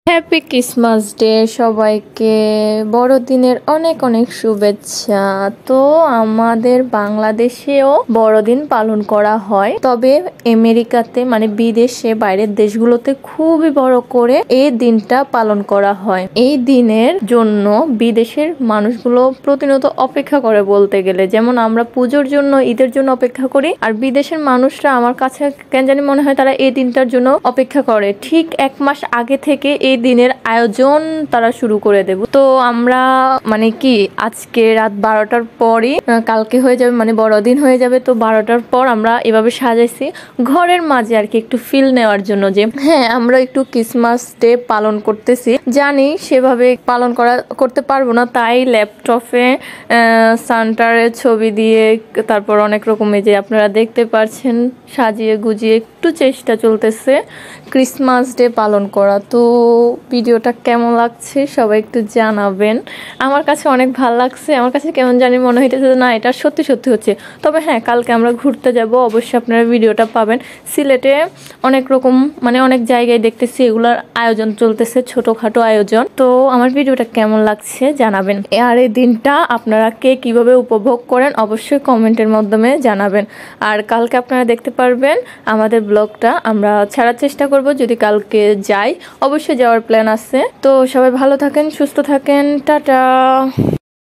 Happy Christmas day সবাইকে, বড়দিনের অনেক অনেক শুভেচ্ছা। তো আমাদের বাংলাদেশেও বড়দিন পালন করা হয়, তবে আমেরিকাতে মানে বিদেশে বাইরের দেশগুলোতে খুবই বড় করে এই দিনটা পালন করা হয়। এই দিনের জন্য বিদেশের মানুষগুলো প্রতিনিয়ত অপেক্ষা করে বলতে গেলে, যেমন আমরা পুজোর জন্য ঈদের জন্য অপেক্ষা করি, আর বিদেশের মানুষরা আমার কাছে কেন জানি মনে হয় তারা এই দিনটার জন্য অপেক্ষা করে ঠিক 1 মাস আগে থেকে এই দিনের আয়োজন তারা শুরু করে দেব। তো আমরা মানে কি আজকে রাত 12টার পরই কালকে হয়ে যাবে, মানে বড়দিন হয়ে যাবে। তো 12টার পর আমরা এভাবে সাজাইছি ঘরের মাঝে আর কি, একটু ফিল নেওয়ার জন্য যে হ্যাঁ আমরা একটু ক্রিসমাস ডে পালন করতেছি। জানি সেভাবে পালন করতে পারবো না, তাই ল্যাপটপে সান্টারের ছবি দিয়ে তারপর অনেক রকমের যে আপনারা দেখতে পাচ্ছেন সাজিয়ে গুজিয়ে একটু চেষ্টা চলতেছে ক্রিসমাস ডে পালন করা। তো ভিডিওটা কেমন লাগছে সবাই একটু জানাবেন। আমার কাছে অনেক ভালো লাগছে, আমার কাছে কেমন জানি মনে হইতেছে না এটা সত্যি সত্যি হচ্ছে। তবে হ্যাঁ, কালকে আমরা ঘুরতে যাব, অবশ্যই আপনারা ভিডিওটা পাবেন। সিলেটে অনেক রকম মানে অনেক জায়গায় দেখতেছি এগুলার আয়োজন চলতেছে, ছোটখাটো আয়োজন। তো আমার ভিডিওটা কেমন লাগছে জানাবেন, আর এই দিনটা আপনারা কে কিভাবে উপভোগ করেন অবশ্যই কমেন্টের মাধ্যমে জানাবেন। আর কালকে আপনারা দেখতে পারবেন আমাদের ব্লগটা আমরা ছাড়ার চেষ্টা করব, যদি কালকে যাই অবশ্যই যাওয়ার প্ল্যান আছে। তো সবাই ভালো থাকেন, সুস্থ থাকেন, টাটা।